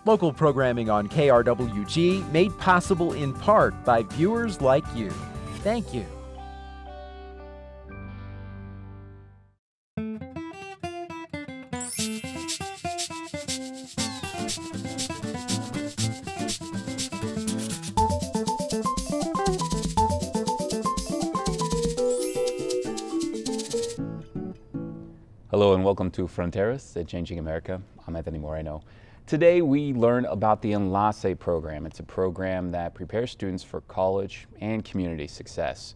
Local programming on KRWG made possible in part by viewers like you. Thank you. Hello and welcome to Fronteras at Changing America. I'm Anthony Moreno. Today we learn about the ENLACE program. It's a program that prepares students for college and community success.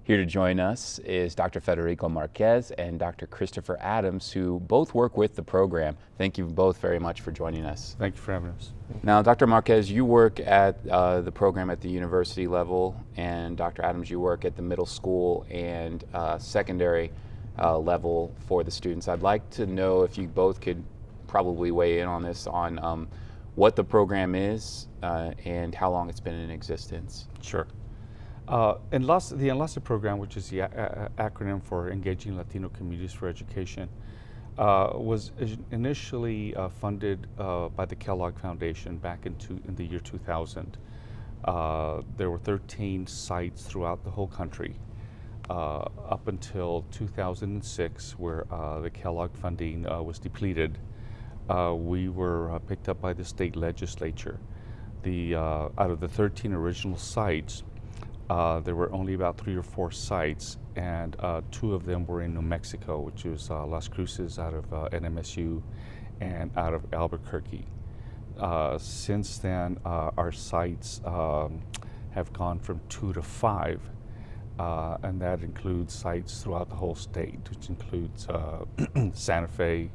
Here to join us is Dr. Federico Marquez and Dr. Christopher Adams, who both work with the program. Thank you both very much for joining us. Thank you for having us. Now, Dr. Marquez, you work at the program at the university level, and Dr. Adams, you work at the middle school and secondary level for the students. I'd like to know if you both could probably weigh in on this, on what the program is and how long it's been in existence. Sure. The ENLACE program, which is the acronym for Engaging Latino Communities for Education, was initially funded by the Kellogg Foundation back in the year 2000. There were 13 sites throughout the whole country. Up until 2006, where the Kellogg funding was depleted, we were picked up by the state legislature. Out of the 13 original sites, there were only about 3 or 4 sites, and 2 of them were in New Mexico, which was Las Cruces out of NMSU and out of Albuquerque. Since then, our sites have gone from 2 to 5. And that includes sites throughout the whole state, which includes Santa Fe,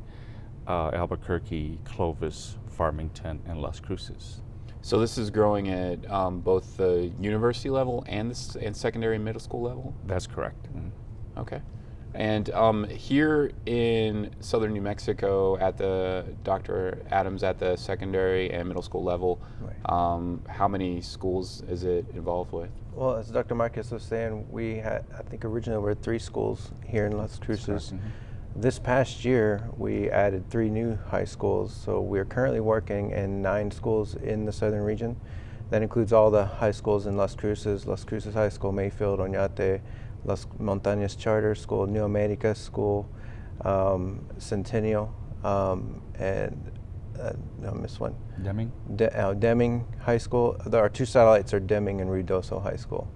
Albuquerque, Clovis, Farmington, and Las Cruces. So this is growing at both the university level and secondary and middle school level? That's correct. Mm-hmm. Okay. And here in southern New Mexico, at the Dr. Adams at the secondary and middle school level, right. How many schools is it involved with? Well, as Dr. Marquez was saying, we had, I think originally we were 3 schools here in Las Cruces. Mm-hmm. This past year, we added 3 new high schools, so we're currently working in 9 schools in the southern region. That includes all the high schools in Las Cruces High School, Mayfield, Oñate, Las Montañas Charter School, New America School, Centennial, and I missed one. Deming? Deming High School. Our 2 satellites are Deming and Ruidoso High School.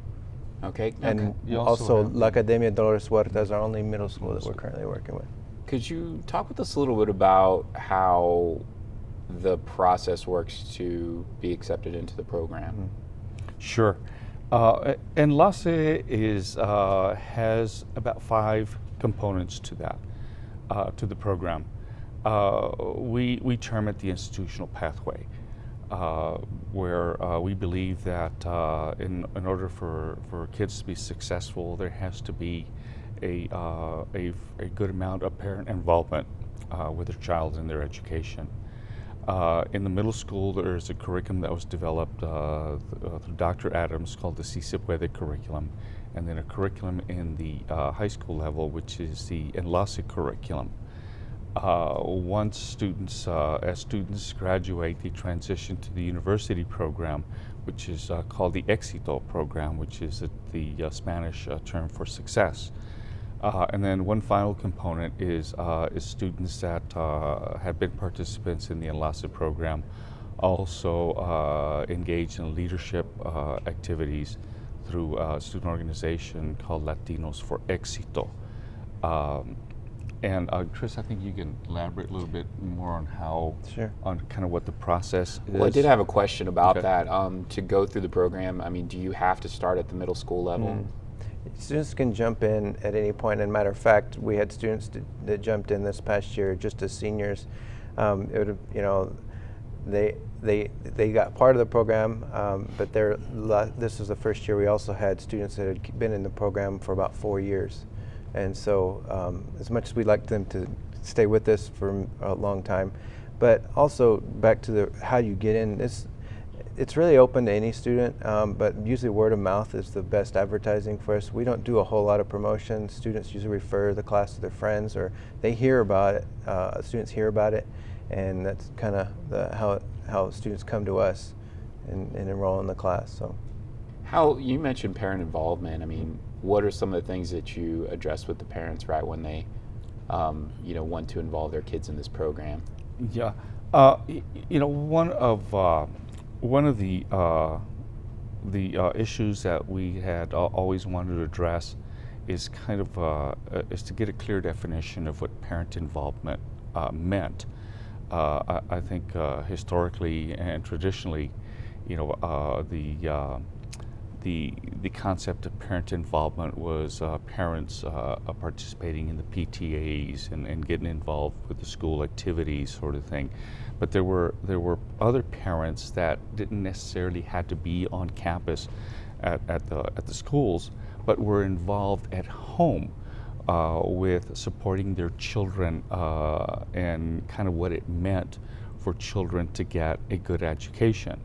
Okay. And also La Academia Dolores Huerta is our only middle school that we're currently working with. Could you talk with us a little bit about how the process works to be accepted into the program? Mm-hmm. Sure. ENLACE has about 5 components to that, to the program. We term it the institutional pathway, where we believe that in order for kids to be successful, there has to be a good amount of parent involvement with their child in their education. In the middle school, there's a curriculum that was developed through Dr. Adams called the Si Se Puede curriculum, and then a curriculum in the high school level, which is the ENLACE curriculum. Once as students graduate, they transition to the university program, which is called the Éxito program, which is the Spanish term for success. And then one final component is students that have been participants in the ENLACE program also engage in leadership activities through a student organization called Latinos for Éxito. And Chris, I think you can elaborate a little bit more on on kind of what the process is. Well, I did have a question about that. To go through the program, I mean, do you have to start at the middle school level? Students can jump in at any point. And matter of fact, we had students that jumped in this past year just as seniors. They got part of the program, but this is the first year we also had students that had been in the program for about 4 years. And so as much as we'd like them to stay with us for a long time, but also back to how you get in, it's really open to any student, but usually word of mouth is the best advertising for us. We don't do a whole lot of promotion. Students usually refer the class to their friends, or they hear about it, students hear about it, and that's kind of how students come to us and enroll in the class. So, How you mentioned parent involvement. I mean, what are some of the things that you address with the parents right when they, want to involve their kids in this program? Yeah, one of the issues that we had always wanted to address is kind of is to get a clear definition of what parent involvement meant. I think historically and traditionally, the concept of parent involvement was parents participating in the PTAs and getting involved with the school activities, sort of thing. But there were other parents that didn't necessarily have to be on campus at the schools, but were involved at home with supporting their children and kind of what it meant for children to get a good education.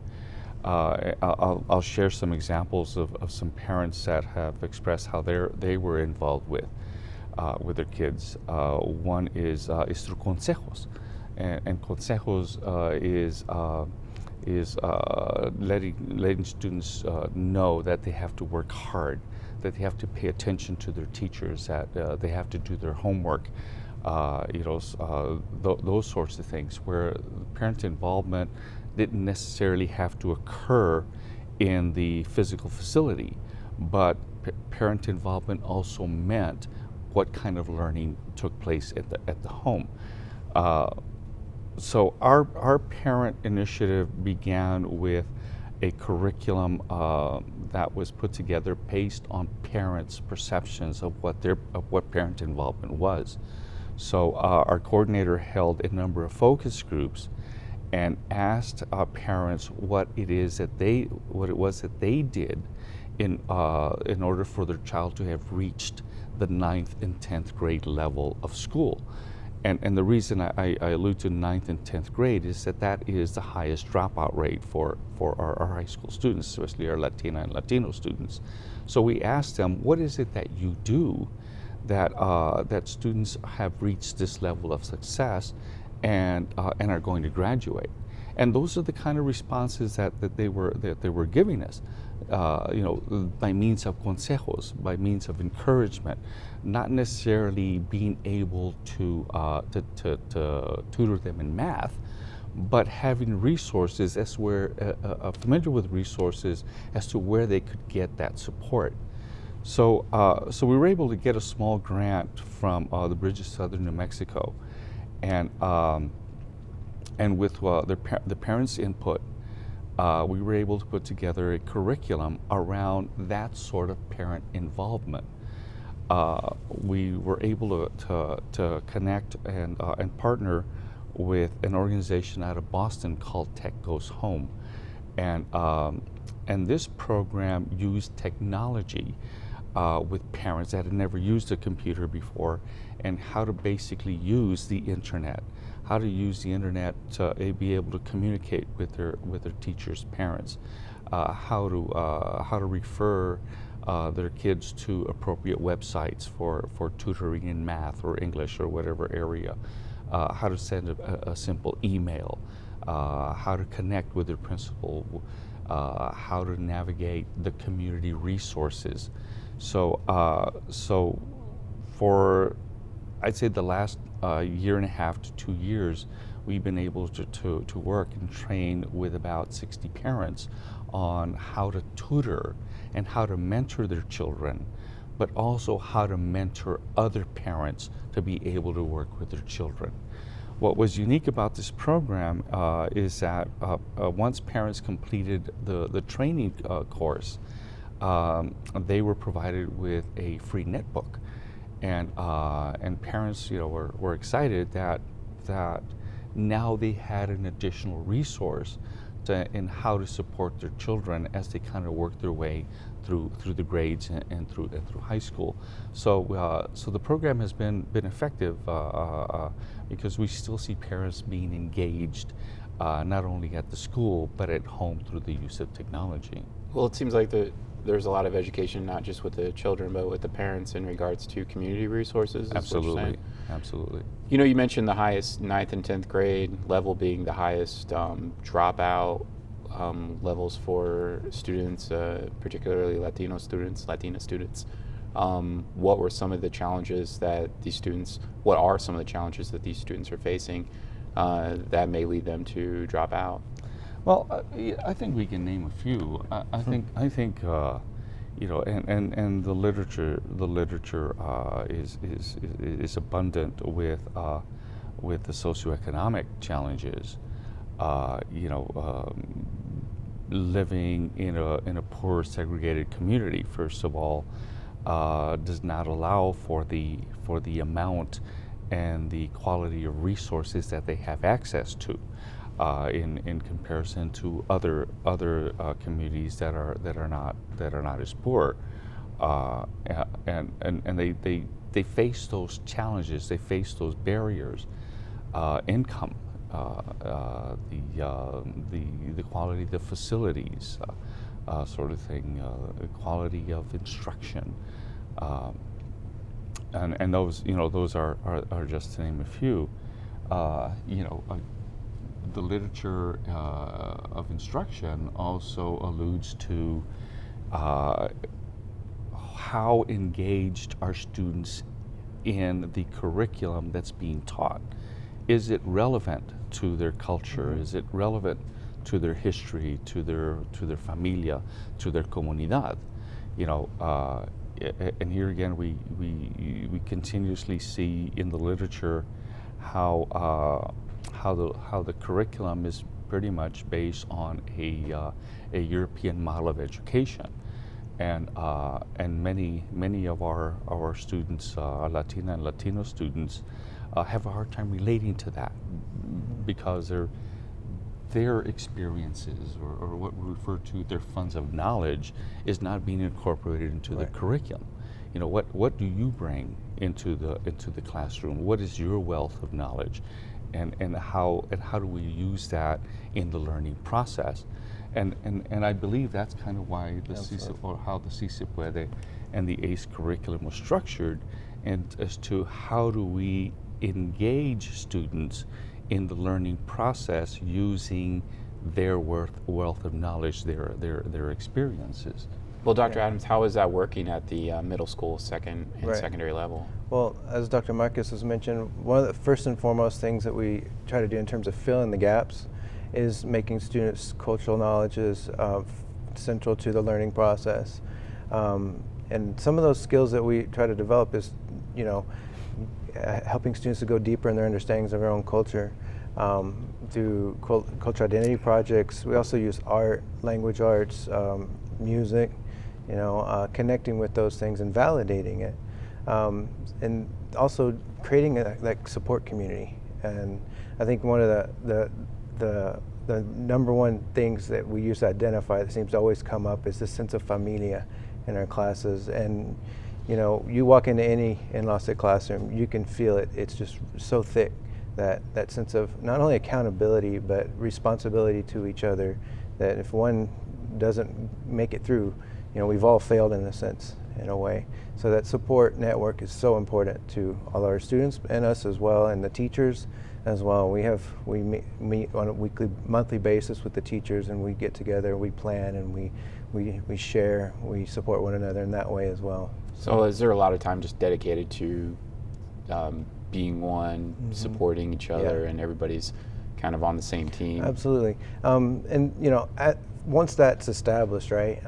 I'll share some examples of some parents that have expressed how they were involved with their kids. One is through consejos, and consejos is letting students know that they have to work hard, that they have to pay attention to their teachers, that they have to do their homework, those sorts of things, where parent involvement didn't necessarily have to occur in the physical facility, but parent involvement also meant what kind of learning took place at the home. So our parent initiative began with a curriculum that was put together based on parents' perceptions of what parent involvement was. So our coordinator held a number of focus groups and asked parents what it was that they did in order for their child to have reached the 9th and 10th grade level of school. And the reason I allude to 9th and 10th grade is that is the highest dropout rate for our high school students, especially our Latina and Latino students. So we asked them, what is it that you do that students have reached this level of success and are going to graduate? And those are the kind of responses that they were giving us, by means of consejos, by means of encouragement, not necessarily being able to tutor them in math, but having resources familiar with resources as to where they could get that support. So we were able to get a small grant from the Bridge of Southern New Mexico, and with the parents' input, we were able to put together a curriculum around that sort of parent involvement. We were able to connect and partner with an organization out of Boston called Tech Goes Home, and this program used technology with parents that had never used a computer before, and how to basically use the internet, how to use the internet to be able to communicate with their teachers' parents, how to refer their kids to appropriate websites for tutoring in math or English or whatever area, how to send a simple email, how to connect with their principal, how to navigate the community resources. So for, I'd say, the last year and a half to 2 years, we've been able to work and train with about 60 parents on how to tutor and how to mentor their children, but also how to mentor other parents to be able to work with their children. What was unique about this program is that once parents completed the training course, they were provided with a free netbook, and parents, were excited that now they had an additional resource in how to support their children as they kind of work their way through the grades and through high school. So the program has been effective because we still see parents being engaged not only at the school, but at home through the use of technology. Well, it seems like there's a lot of education, not just with the children, but with the parents in regards to community resources. Absolutely, absolutely. You know, you mentioned the highest 9th and 10th grade level being the highest dropout levels for students, particularly Latina students. What are some of the challenges that these students are facing that may lead them to drop out? Well, I think we can name a few. I think you know, and the literature is abundant with the socioeconomic challenges. You know, living in a poor, segregated community, first of all, does not allow for the amount and the quality of resources that they have access to, in comparison to other communities that are not as poor, and they face those challenges, they face those barriers, income, the quality of the facilities, sort of thing, quality of instruction. And those, you know, those are just to name a few. You know, the literature of instruction also alludes to how engaged are students in the curriculum that's being taught. Is it relevant to their culture? Mm-hmm. Is it relevant to their history, to their familia, to their comunidad? You know, and here again, we continuously see in the literature how the curriculum is pretty much based on a European model of education, and many of our students, Latina and Latino students, have a hard time relating to that because their experiences, or what we refer to their funds of knowledge, is not being incorporated into the curriculum. You know, what do you bring into the classroom? What is your wealth of knowledge, and how do we use that in the learning process? And I believe that's kind of why the CICE, or how the CICE Puede and the ACE curriculum was structured, and as to how do we engage students in the learning process using their wealth of knowledge, their experiences. Well, Dr. Adams, how is that working at the middle school, secondary level? Well, as Dr. Marquez has mentioned, one of the first and foremost things that we try to do in terms of filling the gaps is making students' cultural knowledges central to the learning process. And some of those skills that we try to develop is, you know, helping students to go deeper in their understandings of their own culture through cultural identity projects. We also use art, language arts, music, you know, connecting with those things and validating it, and also creating that support community. And I think one of the number one things that we use to identify that seems to always come up is this sense of familia in our classes. And you know, you walk into any ENLACE classroom, you can feel it. It's just so thick, that sense of not only accountability, but responsibility to each other, that if one doesn't make it through, you know, we've all failed in a sense, in a way. So that support network is so important to all our students and us as well, and the teachers as well. We meet on a monthly basis with the teachers, and we get together, we plan, and we share, we support one another in that way as well. So is there a lot of time just dedicated to being one, supporting each other, and everybody's kind of on the same team? Absolutely. And you know, once that's established, right,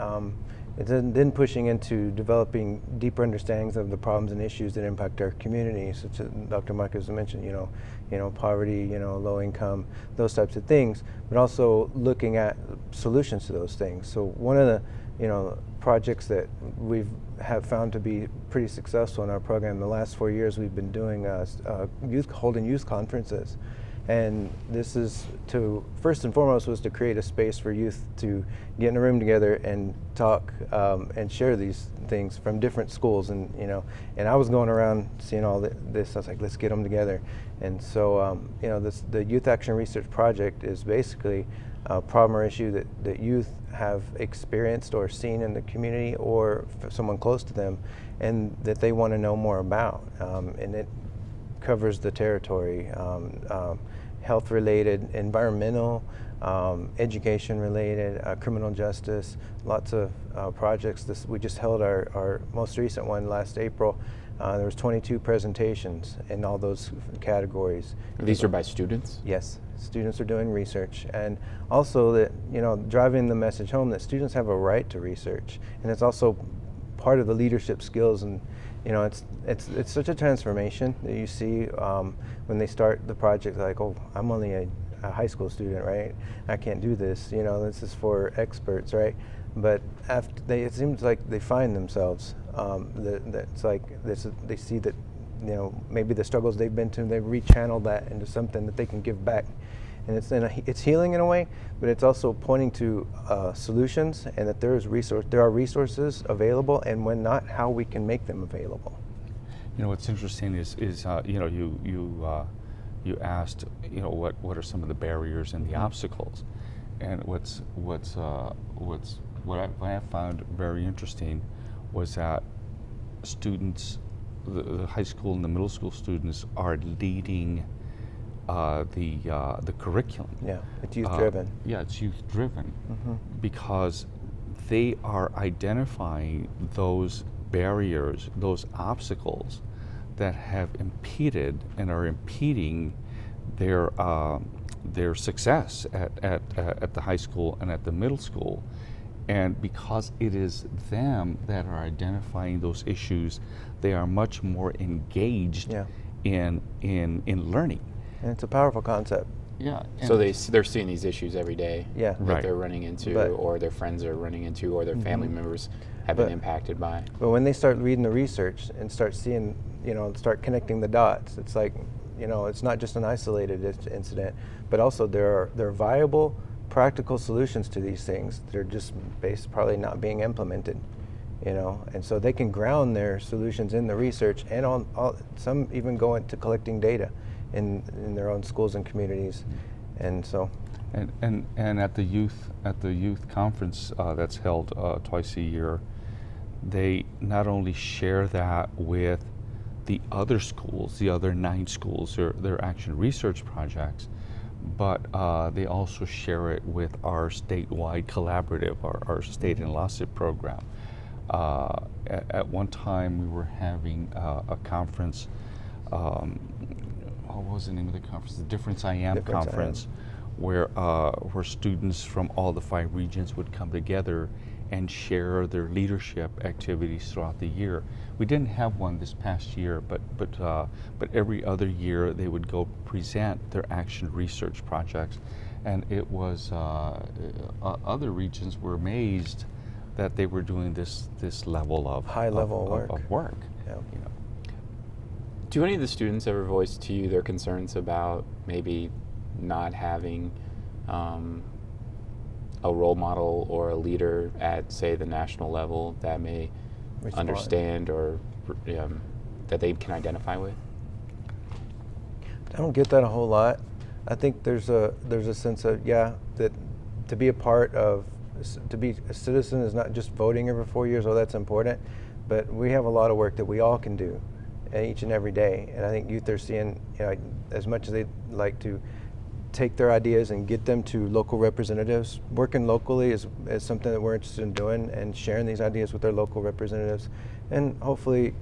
it's then pushing into developing deeper understandings of the problems and issues that impact our community, such as Dr. Marquez mentioned, you know, poverty, you know, low income, those types of things, but also looking at solutions to those things. So one of the, you know, projects that have found to be pretty successful in our program, the last 4 years we've been doing holding youth conferences, And this is to, first and foremost, was to create a space for youth to get in a room together and talk and share these things from different schools. And and I was going around seeing all this. I was like, let's get them together. And so the Youth Action Research Project is basically a problem or issue that youth have experienced or seen in the community or someone close to them, and that they want to know more about. And it covers the territory, health-related, environmental, education-related, criminal justice, lots of projects. We just held our most recent one last April. There was 22 presentations in all those categories. These are by students? Yes, students are doing research, and also that driving the message home that students have a right to research, and it's also part of the leadership skills. And it's such a transformation that you see when they start the project. Like, oh, I'm only a high school student, right? I can't do this. This is for experts, right? But after it seems like they find themselves. It's like they see that maybe the struggles they've been to, they've rechanneled that into something that they can give back. And it's healing in a way, but it's also pointing to solutions, and that there are resources available, and when not, how we can make them available. What's interesting is you asked what are some of the barriers and the obstacles, and what I found very interesting was that students, the high school and the middle school students, are leading the curriculum. Yeah, it's youth driven. Yeah, it's youth driven because they are identifying those barriers, those obstacles that have impeded and are impeding their success at the high school and at the middle school. And because it is them that are identifying those issues, they are much more engaged in learning. And it's a powerful concept. Yeah. So they're seeing these issues every day that Right. they're running into, or their friends are running into, or their family members have been impacted by. But when they start reading the research and start seeing, start connecting the dots, it's like, it's not just an isolated incident, but also there are viable, practical solutions to these things. They're just probably not being implemented, and so they can ground their solutions in the research, and some even go into collecting data in their own schools and communities. And so and at the youth conference that's held twice a year, they not only share that with the other schools, the other 9 schools, their action research projects, but they also share it with our statewide collaborative, our state ENLACE program. At one time we were having a conference, what was the name of the conference? The Difference I Am conference, where students from all the 5 regions would come together and share their leadership activities throughout the year. We didn't have one this past year, but every other year they would go present their action research projects, and it was other regions were amazed that they were doing this level of high level work. Yeah. Do any of the students ever voice to you their concerns about maybe not having a role model or a leader at, say, the national level that may understand or that they can identify with? I don't get that a whole lot. I think there's a sense of that to be a citizen is not just voting every 4 years. That's important, but we have a lot of work that we all can do each and every day. And I think youth are seeing, as much as they'd like to take their ideas and get them to local representatives, working locally is something that we're interested in doing, and sharing these ideas with their local representatives, and hopefully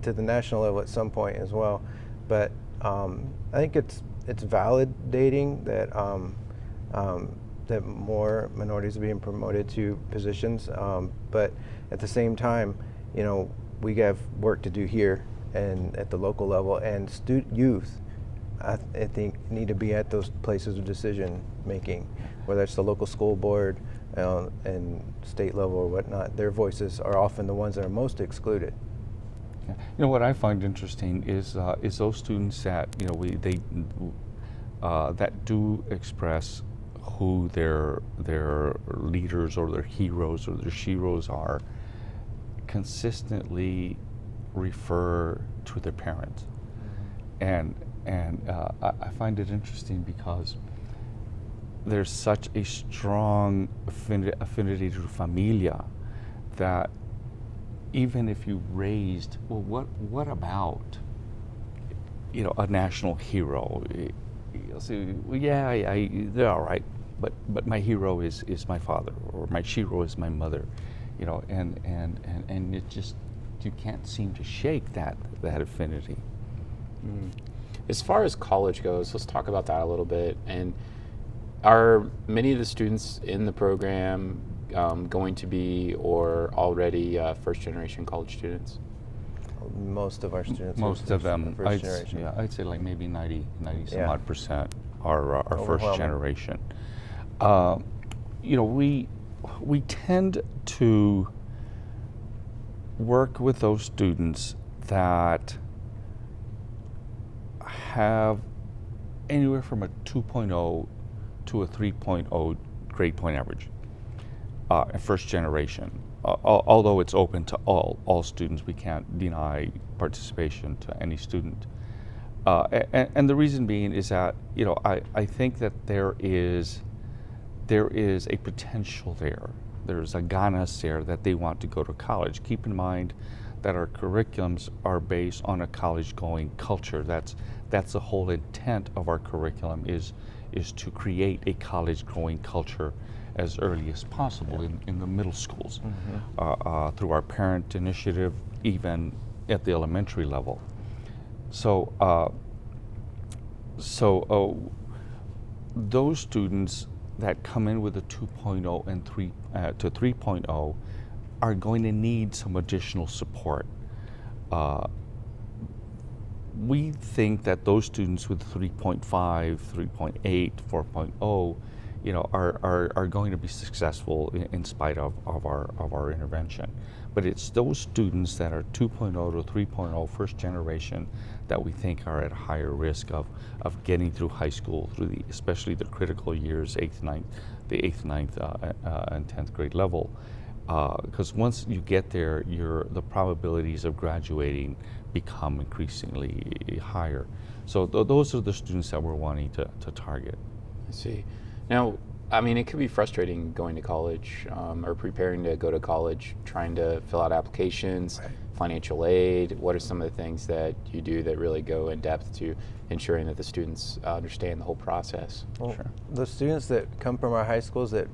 to the national level at some point as well. But I think it's validating that that more minorities are being promoted to positions, but at the same time, we have work to do here and at the local level, and youth, I think, need to be at those places of decision making, whether it's the local school board and state level or whatnot. Their voices are often the ones that are most excluded. Yeah. What I find interesting is those students that that do express who their leaders or their heroes or their sheroes are consistently refer to their parents. And I find it interesting because there's such a strong affinity to familia that even if you raised, well, what about, you know, a national hero? You'll say, well, yeah, they're all right, but my hero is my father, or my shero is my mother, you know, and it just, you can't seem to shake that affinity. As far as college goes, let's talk about that a little bit. And are many of the students in the program going to be or already first-generation college students? Most of our students. Most of them, first generation. I'd say like maybe 90 some Yeah. odd percent are first Overwhelming. generation. You know, we tend to work with those students that have anywhere from a 2.0 to a 3.0 grade point average, first generation. Although it's open to all students, we can't deny participation to any student. And the reason being is that, you know, I think that there is a potential there. There's a ganas there that they want to go to college. Keep in mind that our curriculums are based on a college-going culture. That's the whole intent of our curriculum is to create a college-going culture as early as possible in the middle schools, through our parent initiative, even at the elementary level. So those students that come in with a 2.0 and 3 to 3.0 are going to need some additional support. We think that those students with 3.5, 3.8, 4.0, you know, are going to be successful in spite of our intervention. But it's those students that are 2.0 to 3.0 first generation that we think are at higher risk of getting through high school, through especially the critical years, the 8th, 9th, and 10th grade level. Because once you get there, the probabilities of graduating become increasingly higher. So those are the students that we're wanting to target. I see. Now, I mean, it could be frustrating going to college or preparing to go to college, trying to fill out applications, financial aid. What are some of the things that you do that really go in depth to ensuring that the students understand the whole process? Well, the students that come from our high schools that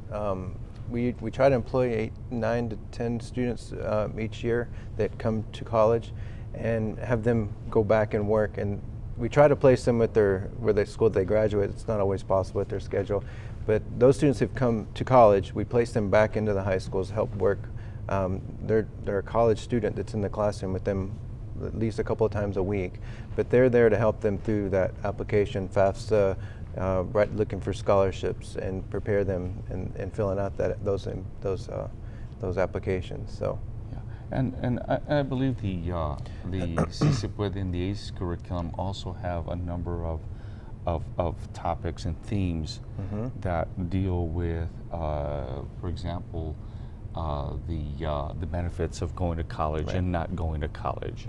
we try to employ 9 to 10 students each year that come to college and have them go back and work, and we try to place them with where the school they graduate. It's not always possible with their schedule, but those students who've come to college, we place them back into the high schools, help work. They're a college student that's in the classroom with them at least a couple of times a week, but they're there to help them through that application, FAFSA, looking for scholarships and prepare them and filling out those applications. So. And I believe the CICIP within the ACE curriculum also have a number of topics and themes that deal with, for example, the benefits of going to college and not going to college,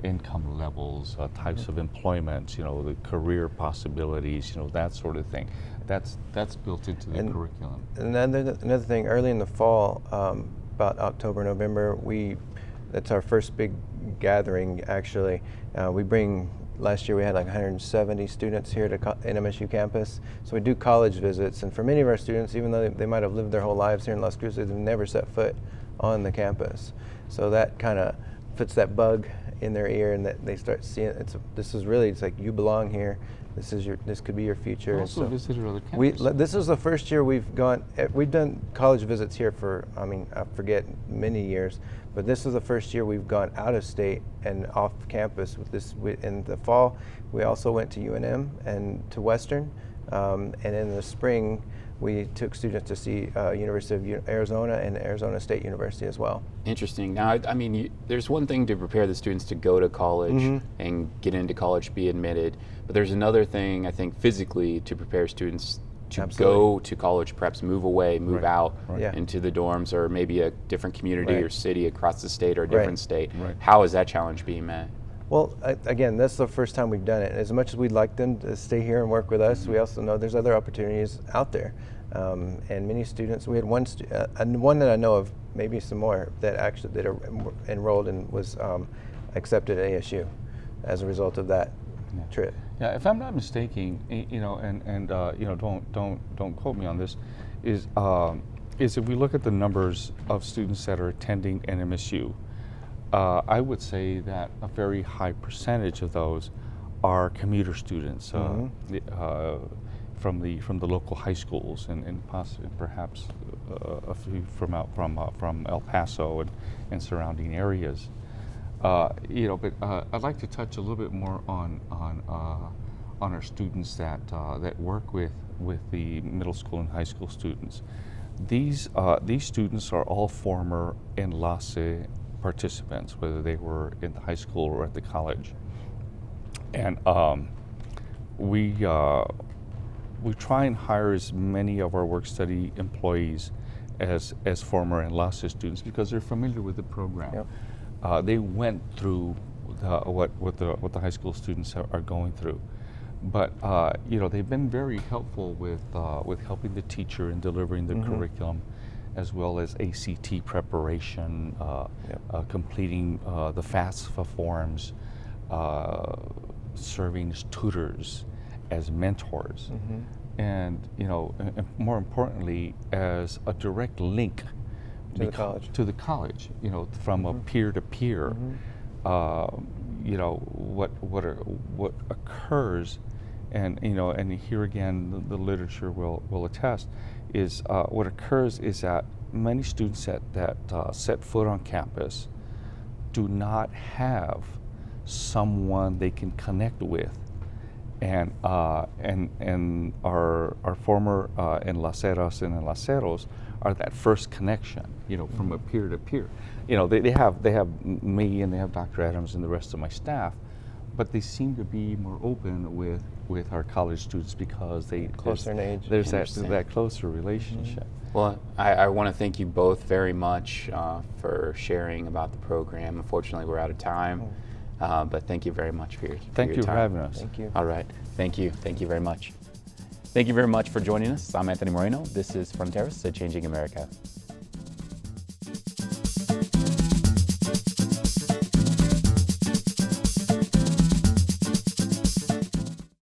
income levels, types of employment, you know, the career possibilities, you know, that sort of thing. That's built into the curriculum. And then another thing, early in the fall, about October, November, that's our first big gathering, actually. Last year we had like 170 students here to NMSU campus. So we do college visits, and for many of our students, even though they might have lived their whole lives here in Las Cruces, they've never set foot on the campus. So that kind of puts that bug in their ear, and that they start seeing it's like you belong here. This could be your future. Also visited other campuses. This is the first year we've done college visits here for, I forget, many years, but this is the first year we've gone out of state and off campus with this. In the fall, we also went to UNM and to Western, and in the spring, we took students to see University of Arizona and Arizona State University as well. Interesting. Now, I mean, there's one thing to prepare the students to go to college and get into college, be admitted, but there's another thing, I think, physically to prepare students to go to college, perhaps move away, move out into the dorms, or maybe a different community or city across the state or a different state. How is that challenge being met? Well, again, that's the first time we've done it. As much as we'd like them to stay here and work with us, we also know there's other opportunities out there. And many students, we had one that I know of, maybe some more, that actually are enrolled and was accepted at ASU as a result of that trip. Yeah, if I'm not mistaken, you know, and you know, don't quote me on this, is if we look at the numbers of students that are attending NMSU, I would say that a very high percentage of those are commuter students from the local high schools, and possibly perhaps a few from El Paso and surrounding areas. You know, but I'd like to touch a little bit more on our students that work with the middle school and high school students. These students are all former ENLACE participants, whether they were in the high school or at the college, and we try and hire as many of our work-study employees as former ENLACE students because they're familiar with the program. Yep. They went through what the high school students are going through, but you know, they've been very helpful with helping the teacher in delivering the curriculum, as well as ACT preparation, completing the FAFSA forms, serving as tutors, as mentors, and you know, and more importantly, as a direct link to the college. You know, from a peer to peer. You know, what occurs, and you know, and here again, the literature will attest, is what occurs is that many students that set foot on campus do not have someone they can connect with, and our former enlaceras and enlaceros are that first connection, you know, from a peer to peer. You know, they have me, and they have Dr. Adams and the rest of my staff, but they seem to be more open with our college students because closer in age. There's that closer relationship. Well, I want to thank you both very much for sharing about the program. Unfortunately, we're out of time, but thank you very much for your time. Thank you for having us. Thank you. All right. Thank you. Thank you very much. Thank you very much for joining us. I'm Anthony Moreno. This is Fronteras at Changing America.